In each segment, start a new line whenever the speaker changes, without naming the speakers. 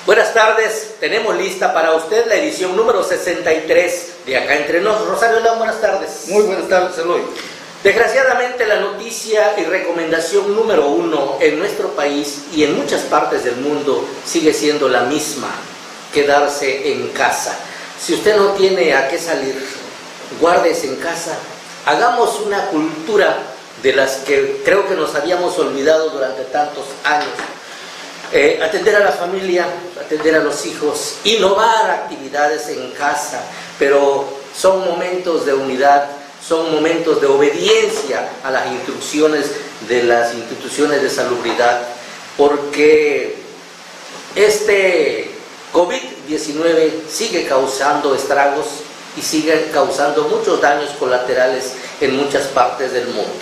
Buenas tardes, tenemos lista para usted la edición número 63 de Acá Entre Nos. Rosario León, buenas tardes.
Muy buenas tardes, Eloy.
Desgraciadamente, la noticia y recomendación número 1 en nuestro país y en muchas partes del mundo sigue siendo la misma: quedarse en casa. Si usted no tiene a qué salir, guárdese en casa. Hagamos una cultura de las que creo que nos habíamos olvidado durante tantos años. Atender a la familia, atender a los hijos, innovar actividades en casa, pero son momentos de unidad, son momentos de obediencia a las instrucciones de las instituciones de salubridad, porque este COVID-19 sigue causando estragos y sigue causando muchos daños colaterales en muchas partes del mundo.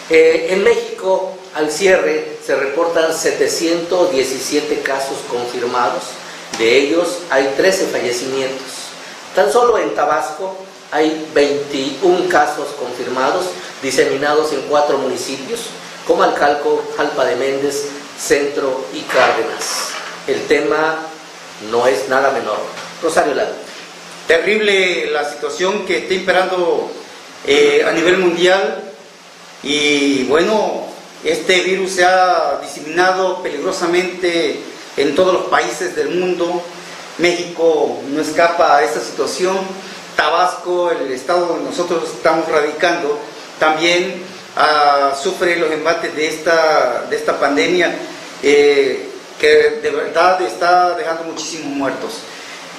En México, al cierre, se reportan 717 casos confirmados, de ellos hay 13 fallecimientos. Tan solo en Tabasco hay 21 casos confirmados, diseminados en 4 municipios, Comalcalco, Jalpa de Méndez, Centro y Cárdenas. El tema no es nada menor. Rosario Lado.
Terrible la situación que está imperando a nivel mundial, y bueno, este virus se ha diseminado peligrosamente en todos los países del mundo. México no escapa a esta situación. Tabasco, el estado donde nosotros estamos radicando, también sufre los embates de esta pandemia, que de verdad está dejando muchísimos muertos.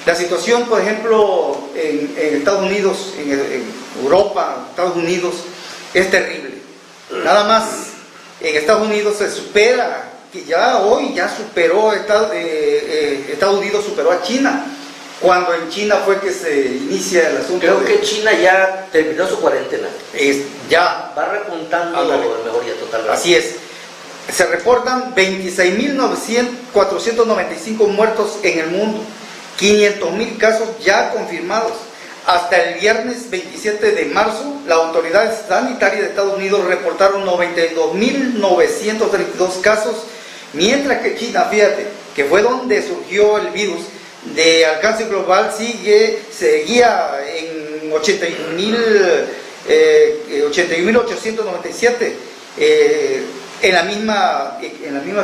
La situación, por ejemplo, en Estados Unidos, en Europa, Estados Unidos, es terrible. Nada más en Estados Unidos se supera, que ya hoy ya superó, Estados Unidos superó a China, cuando en China fue que se inicia el asunto.
Creo que China ya terminó su cuarentena.
Ya
va repuntando a mejoría total.
Así es. Se reportan 26.495 muertos en el mundo, 500.000 casos ya confirmados. Hasta el viernes 27 de marzo, las autoridades sanitarias de Estados Unidos reportaron 92.932 casos, mientras que China, fíjate, que fue donde surgió el virus de alcance global, seguía en 81.897 en la misma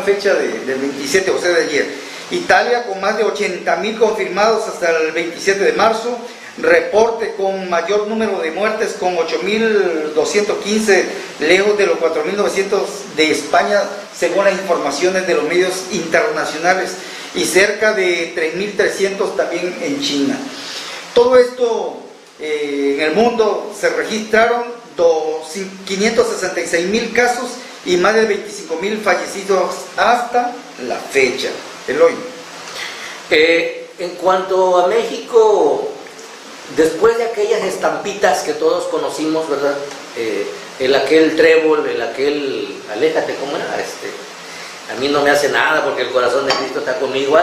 fecha del 27, o sea, de ayer. Italia, con más de 80.000 confirmados hasta el 27 de marzo, reporte con mayor número de muertes, con 8.215, lejos de los 4.900 de España, según las informaciones de los medios internacionales, y cerca de 3.300 también en China. Todo esto en el mundo se registraron 566.000 casos y más de 25.000 fallecidos hasta la fecha. Eloy.
En cuanto a México, después de aquellas estampitas que todos conocimos, ¿verdad? El aquel trébol, el aquel aléjate, ¿cómo era? A mí no me hace nada porque el corazón de Cristo está conmigo.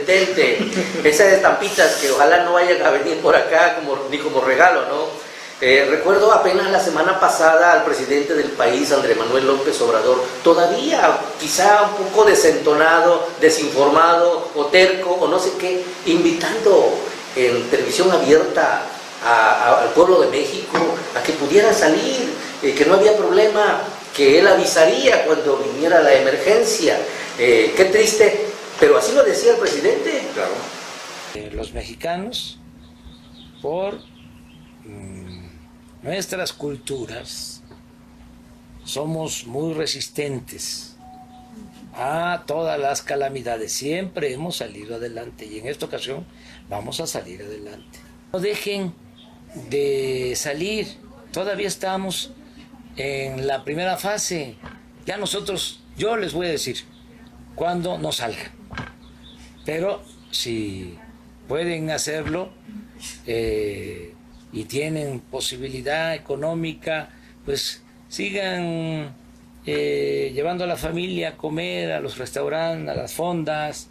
Detente. Esas estampitas que ojalá no vayan a venir por acá ni como regalo, ¿no? Recuerdo apenas la semana pasada al presidente del país, Andrés Manuel López Obrador, todavía quizá un poco desentonado, desinformado o terco o no sé qué, invitando en televisión abierta al pueblo de México a que pudiera salir, que no había problema, que él avisaría cuando viniera la emergencia. Qué triste, pero así lo decía el presidente.
Claro.
Los mexicanos, por nuestras culturas, somos muy resistentes a todas las calamidades. Siempre hemos salido adelante y en esta ocasión vamos a salir adelante. No dejen de salir, todavía estamos en la primera fase. Ya yo les voy a decir cuándo no salgan, pero si pueden hacerlo y tienen posibilidad económica, pues sigan llevando a la familia a comer a los restaurantes, a las fondas,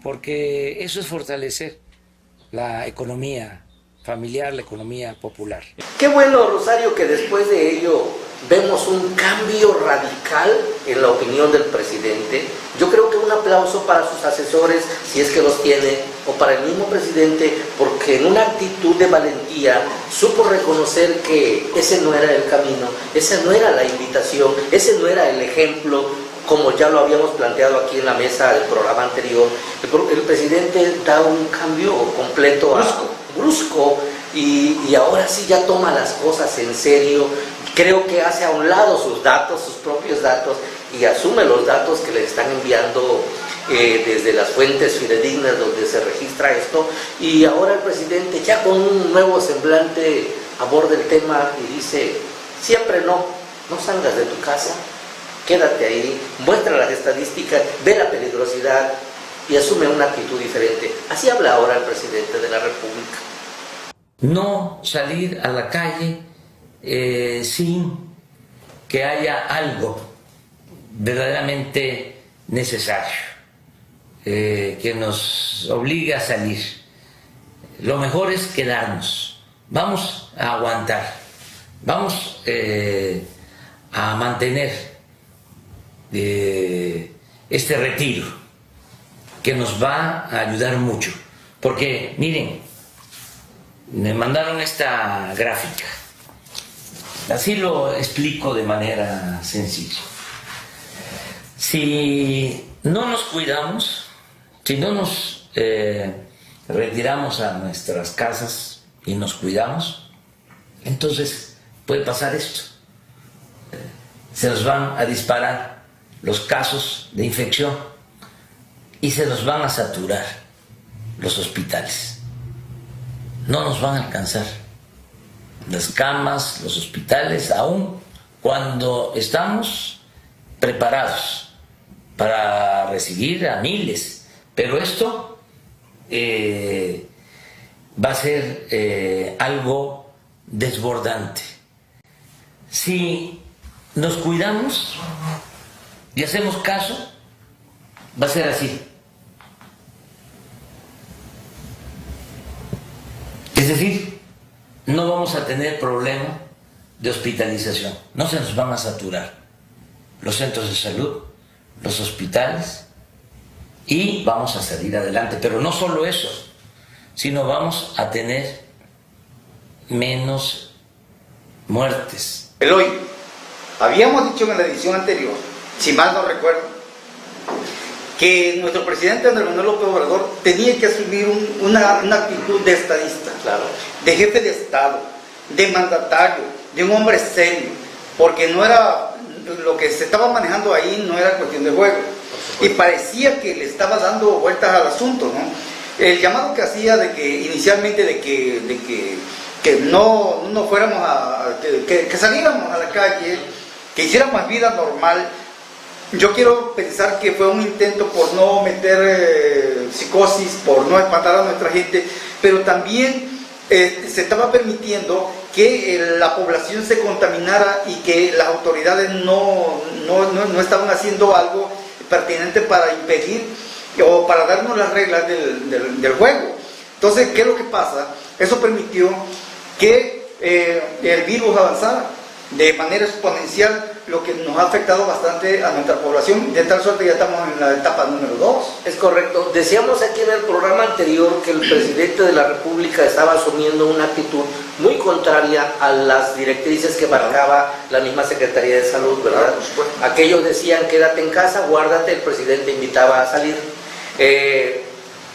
porque eso es fortalecer la economía familiar, la economía popular.
Qué bueno, Rosario, que después de ello vemos un cambio radical en la opinión del presidente. Yo creo que un aplauso para sus asesores, si es que los tiene, o para el mismo presidente, porque en una actitud de valentía supo reconocer que ese no era el camino, esa no era la invitación, ese no era el ejemplo, como ya lo habíamos planteado aquí en la mesa del programa anterior. El presidente da un cambio completo, brusco, y ahora sí ya toma las cosas en serio. Creo que hace a un lado sus datos, sus propios datos, y asume los datos que le están enviando desde las fuentes fidedignas donde se registra esto, y ahora el presidente ya con un nuevo semblante aborda el tema y dice: siempre no salgas de tu casa, quédate ahí, muestra las estadísticas, ve la peligrosidad y asume una actitud diferente. Así habla ahora el presidente de la República.
No salir a la calle sin que haya algo verdaderamente necesario que nos obligue a salir. Lo mejor es quedarnos. Vamos a aguantar, vamos a mantener este retiro, que nos va a ayudar mucho. Porque miren, me mandaron esta gráfica, así lo explico de manera sencilla. Si no nos cuidamos, si no nos retiramos a nuestras casas y nos cuidamos, entonces puede pasar esto: se nos van a disparar los casos de infección y se nos van a saturar los hospitales. No nos van a alcanzar las camas, los hospitales, aun cuando estamos preparados para recibir a miles. Pero esto va a ser algo desbordante. Si nos cuidamos y hacemos caso, va a ser así. Es decir, no vamos a tener problema de hospitalización, no se nos van a saturar los centros de salud, los hospitales, y vamos a salir adelante. Pero no solo eso, sino vamos a tener menos muertes.
Eloy, habíamos dicho en la edición anterior, si mal no recuerdo, que nuestro presidente Andrés Manuel López Obrador tenía que asumir una actitud de estadista,
Claro.
de jefe de Estado, de mandatario, de un hombre serio, porque no era lo que se estaba manejando ahí, no era cuestión de juego, y parecía que le estaba dando vueltas al asunto, ¿no? El llamado que hacía de que inicialmente de que no fuéramos que saliéramos a la calle, que hiciéramos vida normal. Yo quiero pensar que fue un intento por no meter psicosis, por no espantar a nuestra gente, pero también se estaba permitiendo que la población se contaminara y que las autoridades no estaban haciendo algo pertinente para impedir o para darnos las reglas del juego. Entonces, ¿qué es lo que pasa? Eso permitió que el virus avanzara de manera exponencial, lo que nos ha afectado bastante a nuestra población, de tal suerte que ya estamos en la etapa número 2.
Es correcto. Decíamos aquí en el programa anterior que el presidente de la República estaba asumiendo una actitud muy contraria a las directrices que marcaba la misma Secretaría de Salud, ¿verdad? Aquellos decían: quédate en casa, guárdate. El presidente invitaba a salir.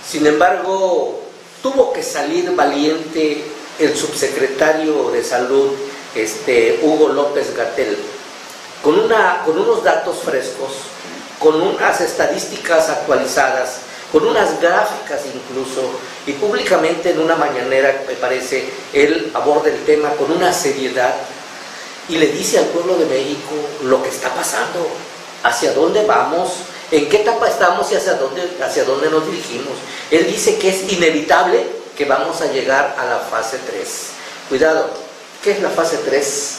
Sin embargo, tuvo que salir valiente el subsecretario de Salud, Hugo López-Gatell, con unos datos frescos, con unas estadísticas actualizadas, con unas gráficas incluso, y públicamente en una mañanera, me parece, él aborda el tema con una seriedad y le dice al pueblo de México lo que está pasando, hacia dónde vamos, en qué etapa estamos y hacia dónde nos dirigimos. Él dice que es inevitable que vamos a llegar a la fase 3. Cuidado, ¿qué es la fase 3?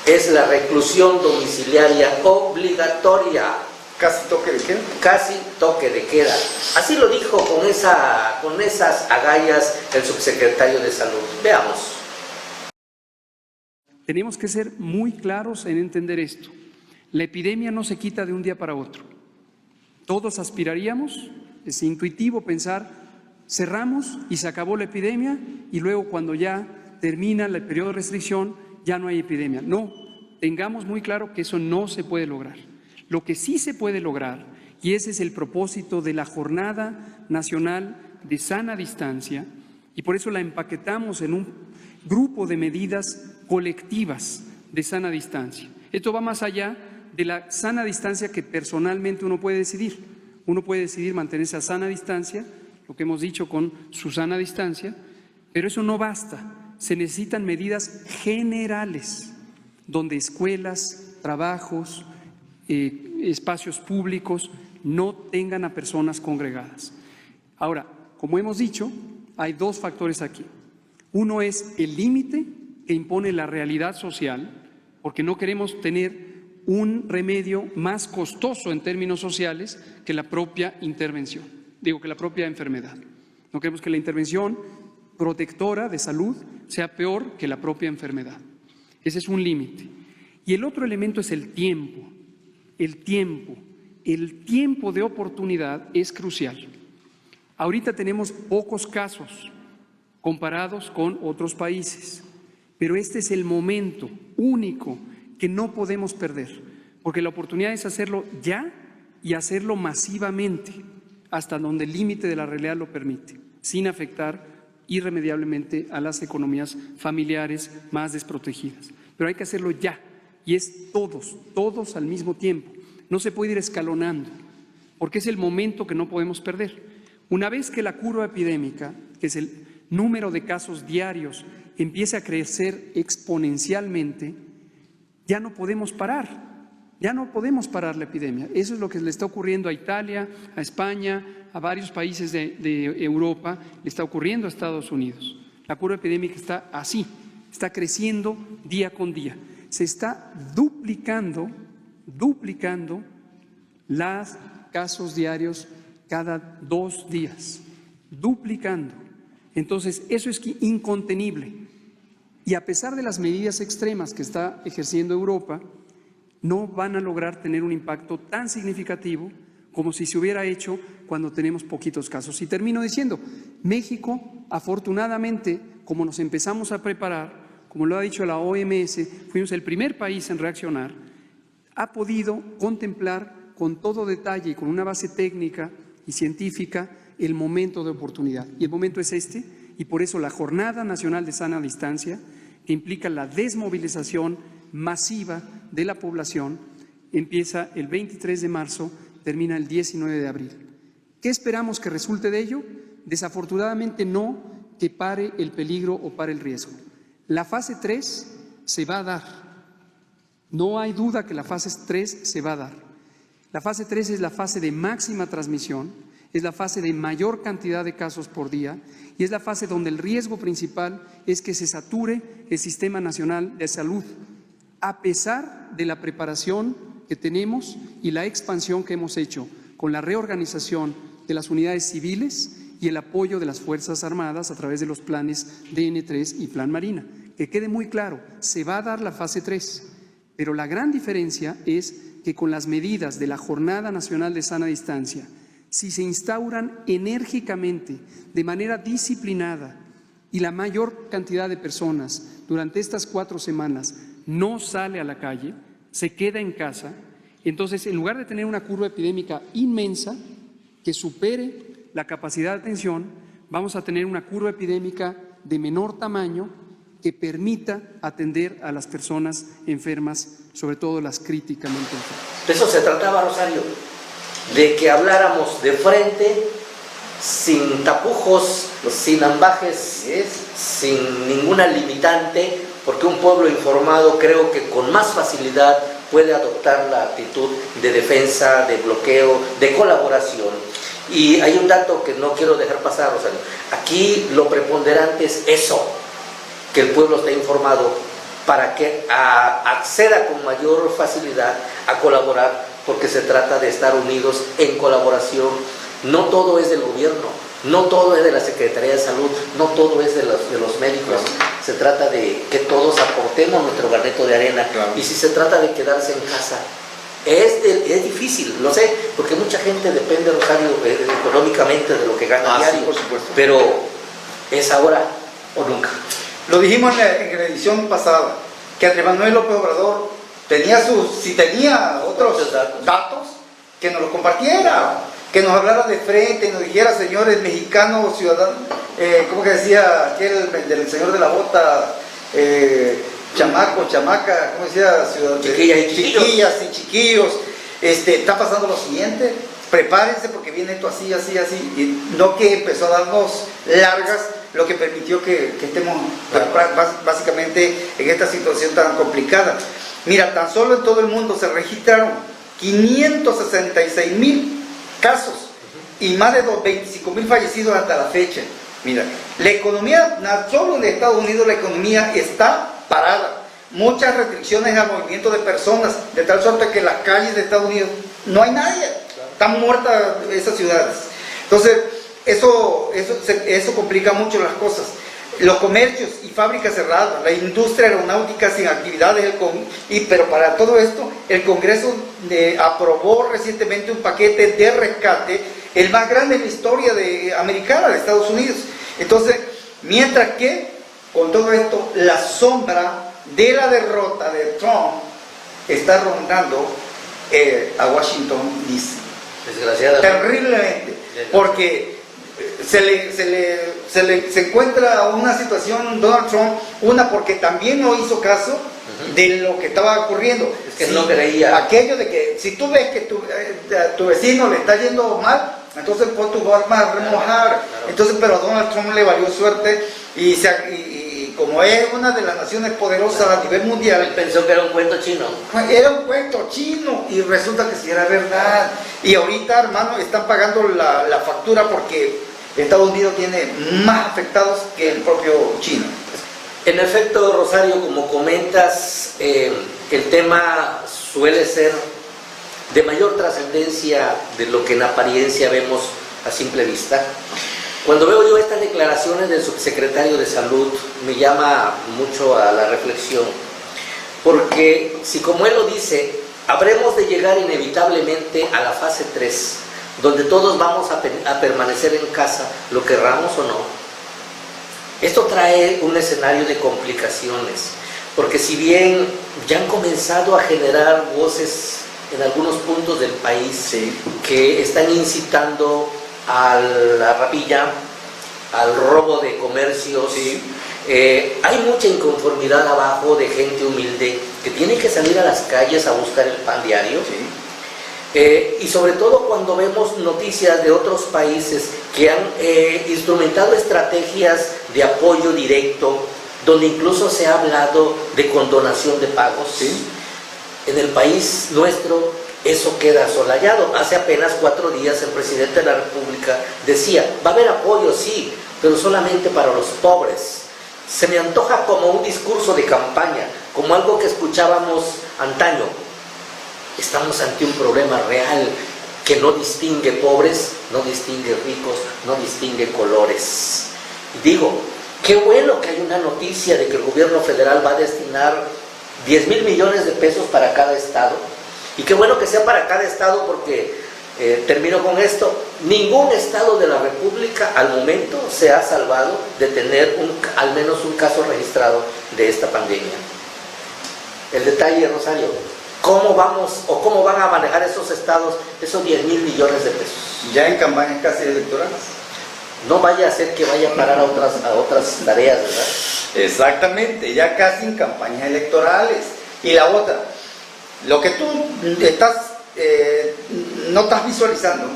Es la reclusión domiciliaria obligatoria.
Casi toque de queda.
Casi toque de queda. Así lo dijo con esas agallas el subsecretario de Salud. Veamos.
Tenemos que ser muy claros en entender esto. La epidemia no se quita de un día para otro. Todos aspiraríamos, es intuitivo pensar, cerramos y se acabó la epidemia y luego cuando ya termina el periodo de restricción ya no hay epidemia. No, tengamos muy claro que eso no se puede lograr. Lo que sí se puede lograr, y ese es el propósito de la Jornada Nacional de Sana Distancia, y por eso la empaquetamos en un grupo de medidas colectivas de sana distancia. Esto va más allá de la sana distancia que personalmente uno puede decidir. Uno puede decidir mantenerse a sana distancia, lo que hemos dicho con su sana distancia, pero eso no basta. Se necesitan medidas generales, donde escuelas, trabajos, espacios públicos no tengan a personas congregadas. Ahora, como hemos dicho, hay dos factores aquí. Uno es el límite que impone la realidad social, porque no queremos tener un remedio más costoso en términos sociales que la propia intervención, que la propia enfermedad. No queremos que la intervención protectora de salud sea peor que la propia enfermedad. Ese es un límite. Y el otro elemento es el tiempo. El tiempo de oportunidad es crucial. Ahorita tenemos pocos casos comparados con otros países, pero este es el momento único que no podemos perder, porque la oportunidad es hacerlo ya y hacerlo masivamente, hasta donde el límite de la realidad lo permite, sin afectar irremediablemente a las economías familiares más desprotegidas. Pero hay que hacerlo ya, y es todos al mismo tiempo. No se puede ir escalonando, porque es el momento que no podemos perder. Una vez que la curva epidémica, que es el número de casos diarios, empiece a crecer exponencialmente, ya no podemos parar la epidemia. Eso es lo que le está ocurriendo a Italia, a España, a varios países de Europa, le está ocurriendo a Estados Unidos. La curva epidémica está así, está creciendo día con día. Se está duplicando los casos diarios cada 2 días, duplicando. Entonces, eso es incontenible. Y a pesar de las medidas extremas que está ejerciendo Europa, no van a lograr tener un impacto tan significativo como si se hubiera hecho cuando tenemos poquitos casos. Y termino diciendo, México, afortunadamente, como nos empezamos a preparar, como lo ha dicho la OMS, fuimos el primer país en reaccionar, ha podido contemplar con todo detalle y con una base técnica y científica el momento de oportunidad. Y el momento es este, y por eso la Jornada Nacional de Sana Distancia, que implica la desmovilización masiva de la población, empieza el 23 de marzo, termina el 19 de abril. ¿Qué esperamos que resulte de ello? Desafortunadamente no que pare el peligro o pare el riesgo. La fase 3 se va a dar. No hay duda que la fase 3 se va a dar. La fase 3 es la fase de máxima transmisión, es la fase de mayor cantidad de casos por día y es la fase donde el riesgo principal es que se sature el Sistema Nacional de Salud, a pesar de la preparación que tenemos y la expansión que hemos hecho con la reorganización de las unidades civiles y el apoyo de las Fuerzas Armadas a través de los planes DN3 y Plan Marina. Que quede muy claro, se va a dar la fase 3, pero la gran diferencia es que con las medidas de la Jornada Nacional de Sana Distancia, si se instauran enérgicamente, de manera disciplinada, y la mayor cantidad de personas durante estas 4 semanas no sale a la calle, se queda en casa, entonces en lugar de tener una curva epidémica inmensa que supere la capacidad de atención, vamos a tener una curva epidémica de menor tamaño que permita atender a las personas enfermas, sobre todo las críticamente enfermas.
De eso se trataba, Rosario, de que habláramos de frente, sin tapujos, sin ambajes, sin ninguna limitante, porque un pueblo informado creo que con más facilidad puede adoptar la actitud de defensa, de bloqueo, de colaboración. Y hay un dato que no quiero dejar pasar, Rosario. Aquí lo preponderante es eso, que el pueblo esté informado para que acceda con mayor facilidad a colaborar porque se trata de estar unidos en colaboración. No todo es del gobierno, no todo es de la Secretaría de Salud, no todo es de los médicos. Se trata de que todos aportemos nuestro granito de arena. Y si se trata de quedarse en casa, es difícil, lo sé, porque mucha gente depende, Rosario, económicamente de lo que gana diario,
sí, por supuesto.
pero es ahora o nunca.
Lo dijimos en la edición pasada, que Andrés Manuel López Obrador si tenía otros datos, que nos los compartiera, que nos hablara de frente, nos dijera, señores mexicanos, ciudadanos, ¿cómo que decía aquel del señor de la bota? Chamaco, chamaca, ¿cómo decía? Chiquillas y chiquillos, está pasando lo siguiente, prepárense porque viene esto así, así, así, y no que empezó a darnos largas, lo que permitió que estemos básicamente en esta situación tan complicada. Mira, tan solo en todo el mundo se registraron 566,000 casos y más de 25,000 fallecidos hasta la fecha. Mira, la economía, solo en Estados Unidos la economía está parada. Muchas restricciones al movimiento de personas, de tal suerte que en las calles de Estados Unidos no hay nadie, están muertas esas ciudades. Entonces, eso complica mucho las cosas. Los comercios y fábricas cerradas, la industria aeronáutica sin actividades, pero para todo esto, el Congreso aprobó recientemente un paquete de rescate, el más grande en la historia americana de Estados Unidos. Entonces, mientras que con todo esto, la sombra de la derrota de Trump está rondando a Washington, D.C.
Desgraciadamente.
Terriblemente, porque se encuentra una situación Donald Trump, porque también no hizo caso de lo que estaba ocurriendo.
Es que no creía.
Aquello de que si tú ves que a tu vecino le está yendo mal, entonces pon tu arma a remojar. Claro. Entonces, pero a Donald Trump le valió suerte y como es una de las naciones poderosas a nivel mundial,
él pensó que era un cuento chino.
Era un cuento chino y resulta que sí era verdad. Y ahorita, hermano, están pagando la factura porque Estados Unidos tiene más afectados que el propio China.
En efecto, Rosario, como comentas, el tema suele ser de mayor trascendencia de lo que en apariencia vemos a simple vista. Cuando veo yo estas declaraciones del subsecretario de Salud, me llama mucho a la reflexión, porque si como él lo dice, habremos de llegar inevitablemente a la fase 3, donde todos vamos a permanecer en casa, lo querramos o no. Esto trae un escenario de complicaciones, porque si bien ya han comenzado a generar voces en algunos puntos del país que están incitando a la rapilla, al robo de comercios, hay mucha inconformidad abajo de gente humilde que tiene que salir a las calles a buscar el pan diario. Y sobre todo cuando vemos noticias de otros países que han instrumentado estrategias de apoyo directo, donde incluso se ha hablado de condonación de pagos. En el país nuestro eso queda solayado. Hace apenas 4 días el presidente de la República decía, va a haber apoyo, sí, pero solamente para los pobres. Se me antoja como un discurso de campaña, como algo que escuchábamos antaño. Estamos ante un problema real que no distingue pobres, no distingue ricos, no distingue colores. Digo, qué bueno que hay una noticia de que el gobierno federal va a destinar 10,000 millones de pesos para cada estado. Y qué bueno que sea para cada estado porque, termino con esto, ningún estado de la República al momento se ha salvado de tener al menos un caso registrado de esta pandemia. El detalle, Rosario, ¿cómo vamos o cómo van a manejar esos estados esos 10,000 millones de pesos?
Ya en campañas casi electorales.
No vaya a ser que vaya a parar a otras tareas, ¿verdad?
Exactamente, ya casi en campañas electorales. Y la otra, lo que tú no estás visualizando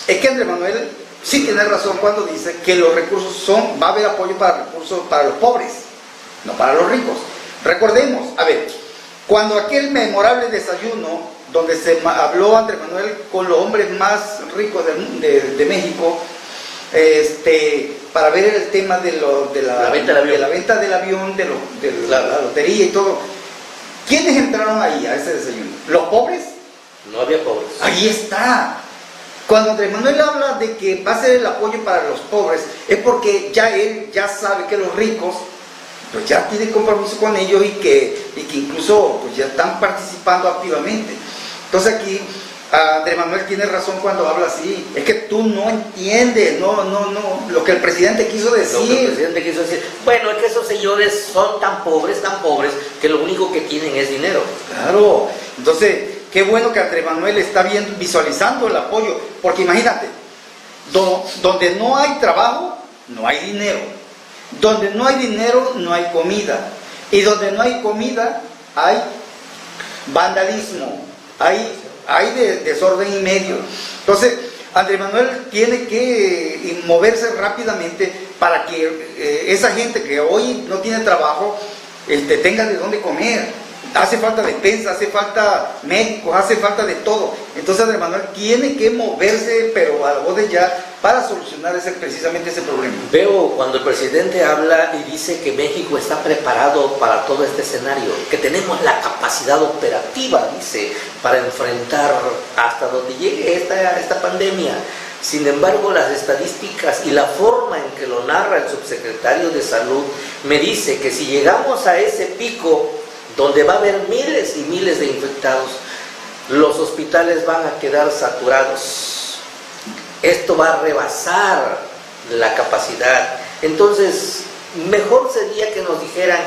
es que Andrés Manuel sí tiene razón cuando dice que los recursos va a haber apoyo para recursos para los pobres, no para los ricos. Recordemos, cuando aquel memorable desayuno donde se habló Andrés Manuel con los hombres más ricos de México, para ver el tema de la venta del avión, de la lotería y todo. ¿Quiénes entraron ahí a ese desayuno? ¿Los pobres
No había pobres.
Ahí está. Cuando Andrés Manuel habla de que va a ser el apoyo para los pobres, es porque él ya sabe que los ricos pues ya tienen compromiso con ellos y que incluso pues ya están participando activamente. Entonces aquí Andrés Manuel tiene razón cuando habla así. Es que tú no entiendes, lo que el presidente quiso decir.
Lo que el presidente quiso decir. Bueno, es que esos señores son tan pobres, que lo único que tienen es dinero.
Claro. Entonces, qué bueno que Andrés Manuel está visualizando el apoyo. Porque imagínate, donde no hay trabajo, no hay dinero. Donde no hay dinero, no hay comida. Y donde no hay comida, hay vandalismo. Hay desorden y medio. Entonces, Andrés Manuel tiene que moverse rápidamente para que esa gente que hoy no tiene trabajo tenga de dónde comer. Hace falta despensa, hace falta médicos, hace falta de todo. Entonces Andrés Manuel tiene que moverse, pero a la voz de ya, para solucionar precisamente ese problema.
Veo cuando el presidente habla y dice que México está preparado para todo este escenario, que tenemos la capacidad operativa, dice, para enfrentar hasta donde llegue esta pandemia. Sin embargo, las estadísticas y la forma en que lo narra el subsecretario de Salud me dice que si llegamos a ese pico donde va a haber miles y miles de infectados, los hospitales van a quedar saturados. Esto va a rebasar la capacidad. Entonces, mejor sería que nos dijeran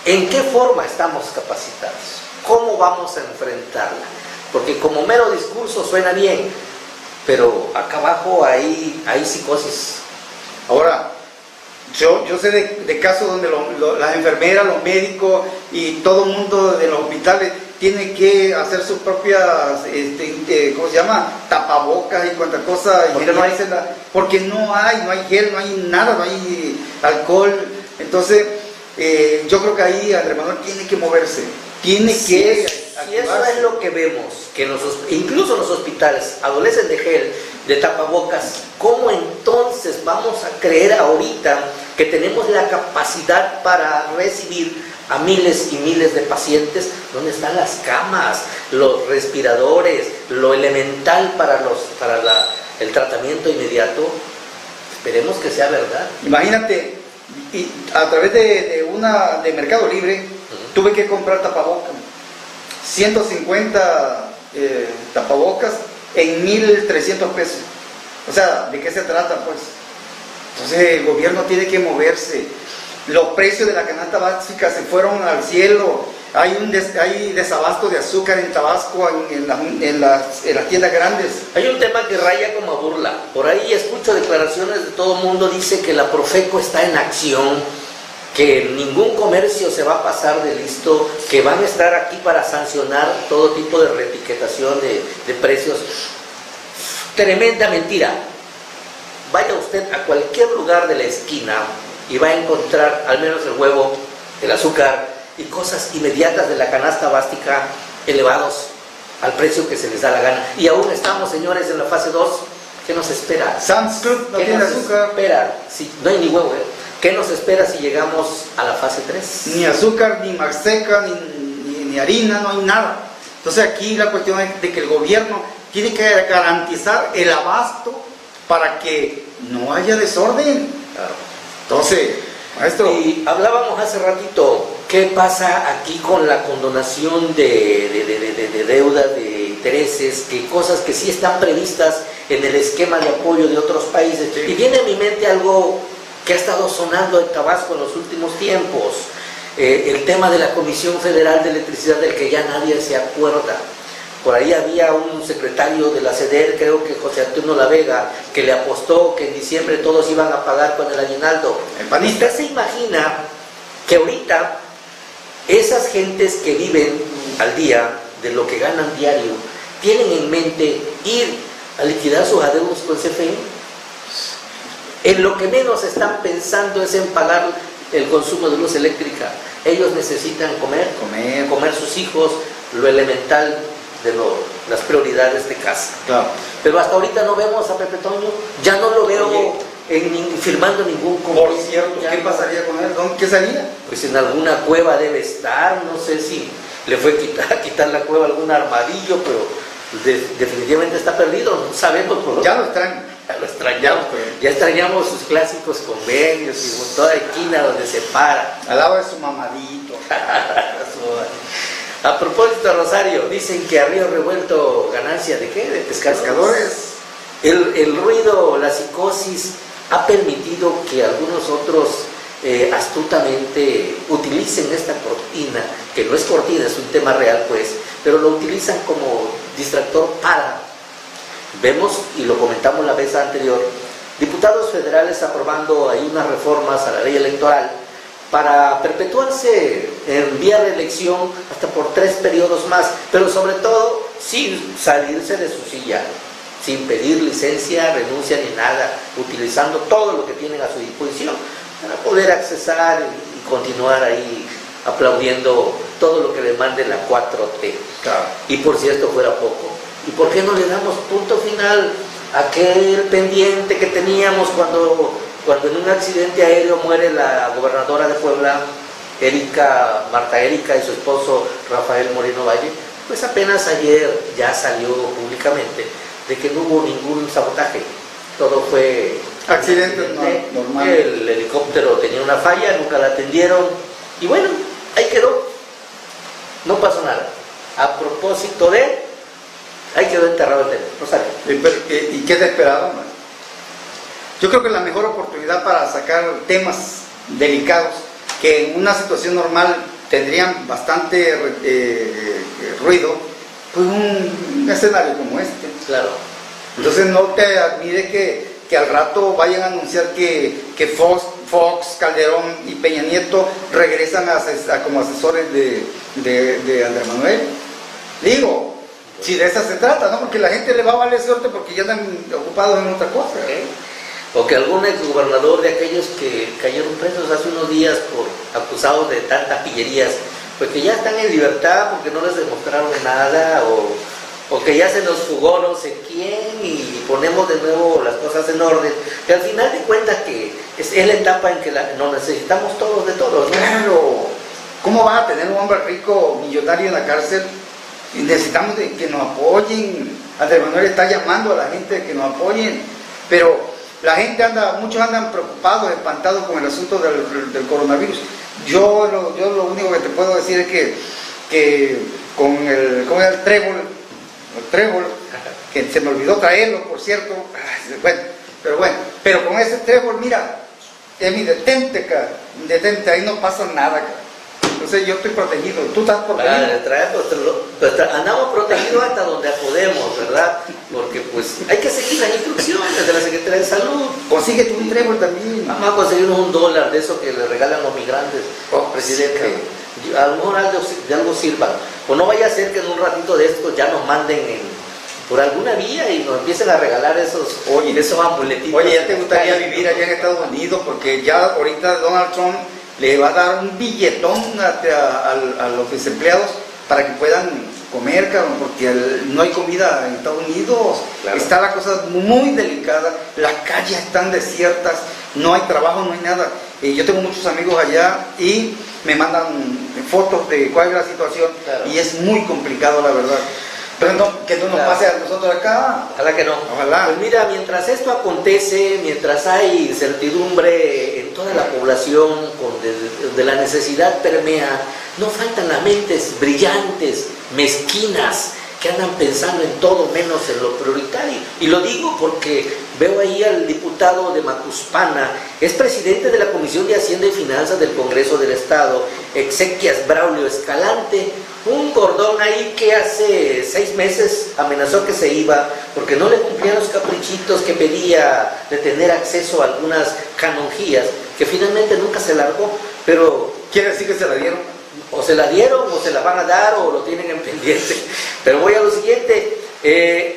en qué forma estamos capacitados, cómo vamos a enfrentarla. Porque como mero discurso suena bien, pero acá abajo hay psicosis.
Ahora, yo sé de casos donde las enfermeras, los médicos y todo el mundo de los hospitales tiene que hacer sus propias, ¿cómo se llama? Tapabocas y cuantas cosas. Porque no hay gel, no hay nada, no hay alcohol. Entonces, yo creo que ahí Andrés Manuel tiene que moverse, tiene que activarse.
Y eso es lo que vemos, que incluso los hospitales adolecen de gel, de tapabocas. ¿Cómo entonces vamos a creer ahorita que tenemos la capacidad para recibir a miles y miles de pacientes? ¿Dónde están las camas, los respiradores, lo elemental para el tratamiento inmediato? Esperemos que sea verdad.
Imagínate, a través de Mercado Libre, tuve que comprar tapabocas, 150 tapabocas en 1,300 pesos. O sea, ¿de qué se trata pues? Entonces el gobierno tiene que moverse. Los precios de la canasta básica se fueron al cielo. Hay desabasto de azúcar en Tabasco, en las tiendas grandes.
Hay un tema que raya como a burla. Por ahí escucho declaraciones de todo el mundo, dice que la Profeco está en acción, que ningún comercio se va a pasar de listo, que van a estar aquí para sancionar todo tipo de reetiquetación de precios. Tremenda mentira. Vaya usted a cualquier lugar de la esquina y va a encontrar al menos el huevo, el azúcar y cosas inmediatas de la canasta básica elevados al precio que se les da la gana. Y aún estamos, señores, en la fase 2. ¿Qué nos espera?
Sam's Club no tiene azúcar.
Espera? Si, no hay ni huevo, ¿Qué nos espera si llegamos a la fase 3?
Ni azúcar, ni manteca, ni harina, no hay nada. Entonces aquí la cuestión es de que el gobierno tiene que garantizar el abasto para que no haya desorden.
Claro.
Entonces, maestro...
Y hablábamos hace ratito, ¿qué pasa aquí con la condonación de deuda, de intereses, que cosas que sí están previstas en el esquema de apoyo de otros países? Sí. Y viene a mi mente algo que ha estado sonando en Tabasco en los últimos tiempos, el tema de la Comisión Federal de Electricidad, del que ya nadie se acuerda. Por ahí había un secretario de la CEDER, creo que José Antonio La Vega, que le apostó que en diciembre todos iban a pagar con el aguinaldo. ¿Usted se imagina que ahorita esas gentes que viven al día de lo que ganan diario tienen en mente ir a liquidar sus adeudos con CFE? En lo que menos están pensando es en pagar el consumo de luz eléctrica. Ellos necesitan comer sus hijos, lo elemental de las prioridades de casa.
Claro.
Pero hasta ahorita no vemos a Pepe Toño, ya no lo veo firmando ningún
compromiso. Por cierto, ¿qué pasaría con él? ¿Qué salía?
Pues en alguna cueva debe estar, no sé si le fue a quitar la cueva algún armadillo, pero definitivamente está perdido, no sabemos por dónde.
Ya lo extraño.
Ya extrañamos sus clásicos convenios y toda esquina donde se para.
Al lado de su mamadito.
A propósito, Rosario, dicen que a río revuelto ganancia de ¿qué? De pescadores. El ruido, la psicosis ha permitido que algunos otros astutamente utilicen esta cortina, que no es cortina, es un tema real pues, pero lo utilizan como distractor para. Vemos, y lo comentamos la vez anterior, diputados federales aprobando ahí unas reformas a la ley electoral para perpetuarse en vía de elección hasta por 3 periodos más, pero sobre todo sin salirse de su silla, sin pedir licencia, renuncia ni nada, utilizando todo lo que tienen a su disposición para poder accesar y continuar ahí aplaudiendo todo lo que le mande la 4T.
Claro.
Y por si esto fuera poco, ¿y por qué no le damos punto final a aquel pendiente que teníamos cuando en un accidente aéreo muere la gobernadora de Puebla, Marta Erika, y su esposo Rafael Moreno Valle? Pues apenas ayer ya salió públicamente de que no hubo ningún sabotaje, todo fue
accidente normal.
El helicóptero tenía una falla, nunca la atendieron y bueno, ahí quedó, no pasó nada. A propósito de, ahí quedó enterrado el tema. Rosario.
¿Y qué te esperaba, man? Yo creo que la mejor oportunidad para sacar temas delicados que en una situación normal tendrían bastante ruido, pues un escenario como este.
Claro.
Entonces no te admire que al rato vayan a anunciar que Fox, Calderón y Peña Nieto regresan como asesores de Andrés Manuel. Digo, si de eso se trata, ¿no? Porque la gente le va a valer suerte porque ya están ocupados en otra cosa.
Okay. O que algún exgobernador de aquellos que cayeron presos hace unos días por acusados de tantas pillerías, pues que ya están en libertad porque no les demostraron nada, o que ya se nos fugó no sé quién y ponemos de nuevo las cosas en orden, que al final de cuentas que es la etapa en que nos necesitamos todos de todos, ¿no?
Claro, ¿cómo va a tener un hombre rico, millonario en la cárcel? Y necesitamos que nos apoyen. Andrés Manuel está llamando a la gente que nos apoyen, pero la gente muchos andan preocupados, espantados con el asunto del coronavirus. Yo lo único que te puedo decir es que con el trébol, que se me olvidó traerlo, por cierto, pero con ese trébol, mira, Emi, detente, ahí no pasa nada, cara. Entonces yo estoy protegido, tú estás protegido.
Andamos protegidos hasta donde podemos, ¿verdad? Porque pues hay que seguir las instrucciones de la Secretaría de Salud.
Consíguete un trébol también.
Vamos a conseguirnos $1 de eso que le regalan los migrantes, presidente. Sí. A lo mejor de algo sirva. O no vaya a ser que en un ratito de estos ya nos manden por alguna vía y nos empiecen a regalar esos amuletitos.
Oye, ¿ya te gustaría vivir allá en Estados Unidos? Porque ya ahorita Donald Trump le va a dar un billetón a los desempleados para que puedan comer, cabrón, porque no hay comida en Estados Unidos. Claro. Está la cosa muy delicada, las calles están desiertas, no hay trabajo, no hay nada. Yo tengo muchos amigos allá y me mandan fotos de cuál es la situación. Claro. Y es muy complicado, la verdad. Pero que no nos pase a nosotros acá.
Ojalá que no.
Ojalá.
Pues mira, mientras esto acontece, mientras hay incertidumbre en toda la población, donde la necesidad permea, no faltan las mentes brillantes, mezquinas, que andan pensando en todo menos en lo prioritario. Y lo digo porque veo ahí al diputado de Macuspana, es presidente de la Comisión de Hacienda y Finanzas del Congreso del Estado, Exequias Braulio Escalante, un gordón ahí que hace 6 meses amenazó que se iba porque no le cumplían los caprichitos que pedía de tener acceso a algunas canonjías, que finalmente nunca se largó, pero
quiere decir que se la dieron.
O se la dieron, o se la van a dar, o lo tienen en pendiente. Pero voy a lo siguiente.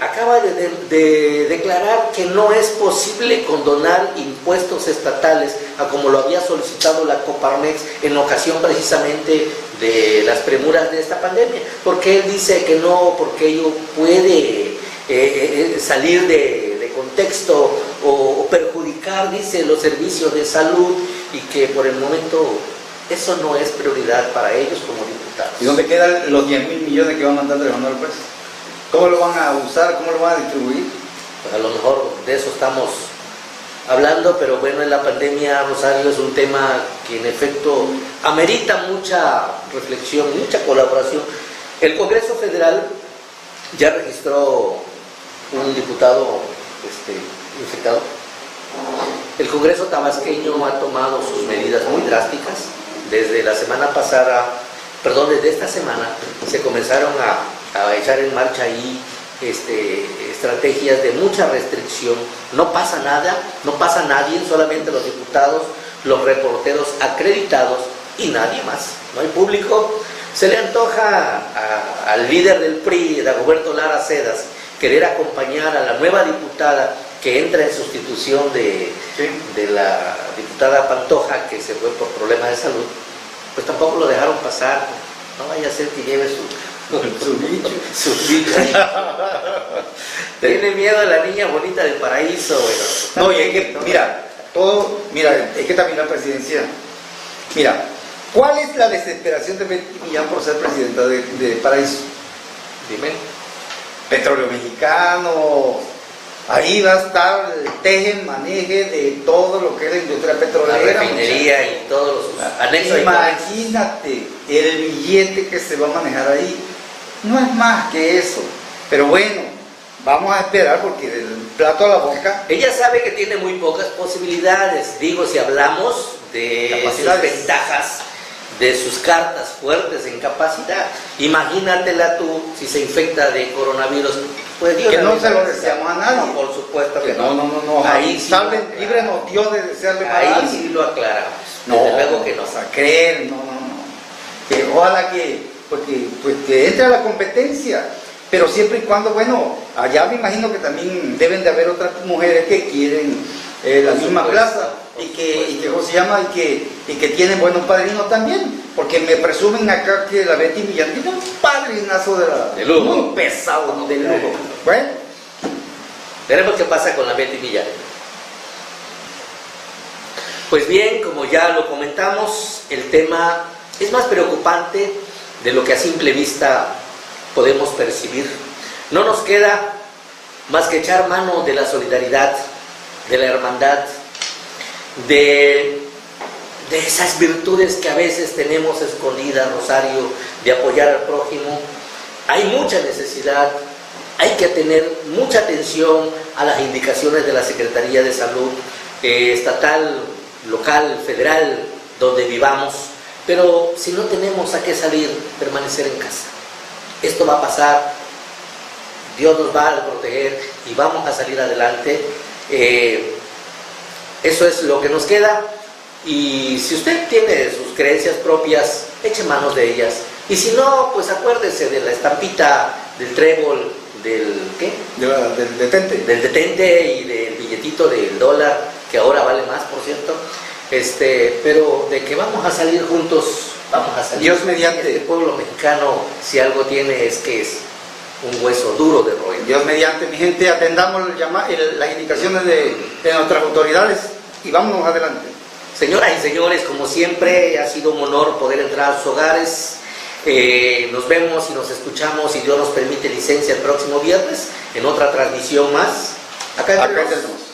Acaba de declarar que no es posible condonar impuestos estatales a como lo había solicitado la Coparmex en ocasión precisamente de las premuras de esta pandemia, porque él dice que no, porque ello puede salir de contexto o perjudicar, dice, los servicios de salud, y que por el momento eso no es prioridad para ellos como diputados.
¿Y dónde quedan los 10,000 millones que va a mandar Andrés Manuel, pues? ¿Cómo lo van a usar? ¿Cómo lo van a distribuir?
Pues a lo mejor de eso estamos hablando, pero bueno, en la pandemia, Rosario, es un tema que en efecto amerita mucha reflexión, mucha colaboración. El Congreso Federal ya registró un diputado infectado. El Congreso tabasqueño ha tomado sus medidas muy drásticas. Desde la semana pasada, desde esta semana, se comenzaron a echar en marcha ahí estrategias de mucha restricción. No pasa nada, no pasa nadie, solamente los diputados, los reporteros acreditados y nadie más. No hay público. Se le antoja al líder del PRI, Dagoberto Lara Cedas, querer acompañar a la nueva diputada que entra en sustitución de la diputada Pantoja, que se fue por problemas de salud. Pues tampoco lo dejaron pasar. No vaya a ser que lleve su bicho. Tiene miedo a la niña bonita del paraíso.
Bueno, no, y es que, es que también la presidencia, ¿cuál es la desesperación de Betty Millán por ser presidenta de Paraíso?
Dime.
Petróleo Mexicano, ahí va a estar el teje, maneje de todo lo que es la industria petrolera.
La refinería y todos los anexos.
Imagínate el billete que se va a manejar ahí. No es más que eso. Pero bueno, vamos a esperar porque del plato a la boca.
Ella sabe que tiene muy pocas posibilidades. Digo, si hablamos de sus ventajas, de sus cartas fuertes en capacidad, imagínatela tú si se infecta de coronavirus. Pues Dios,
que no se lo deseamos a nadie.
No, por supuesto que no.
No. Ahí sí líbrenos Dios de desearle mal.
Ahí sí lo aclaramos. Desde luego que no.
A creer, no. Que ojalá que entre a la competencia, pero siempre y cuando, bueno, allá me imagino que también deben de haber otras mujeres que quieren la misma plaza y que tienen buenos padrinos también, porque me presumen acá que la Betty Millán tiene un padrinazo de
lujo,
muy pesado, de lujo. Bueno,
veremos qué pasa con la Betty Millán. Pues bien, como ya lo comentamos, el tema es más preocupante de lo que a simple vista podemos percibir. No nos queda más que echar mano de la solidaridad, de la hermandad, de esas virtudes que a veces tenemos escondidas, Rosario, de apoyar al prójimo. Hay mucha necesidad, hay que tener mucha atención a las indicaciones de la Secretaría de Salud estatal, local, federal, donde vivamos. Pero si no tenemos a qué salir, permanecer en casa. Esto va a pasar, Dios nos va a proteger y vamos a salir adelante. Eso es lo que nos queda. Y si usted tiene sus creencias propias, eche manos de ellas. Y si no, pues acuérdese de la estampita del trébol, del detente y del billetito del dólar, que ahora vale más, por cierto. Pero de que vamos a salir juntos, vamos a salir.
Dios mediante.
Este pueblo mexicano, si algo tiene, es que es un hueso duro de roer.
Dios mediante, mi gente, atendamos las indicaciones de nuestras autoridades y vámonos adelante.
Señoras y señores, como siempre, ha sido un honor poder entrar a sus hogares. Nos vemos y nos escuchamos, si Dios nos permite licencia, el próximo viernes en otra transmisión más. Acá entre nos.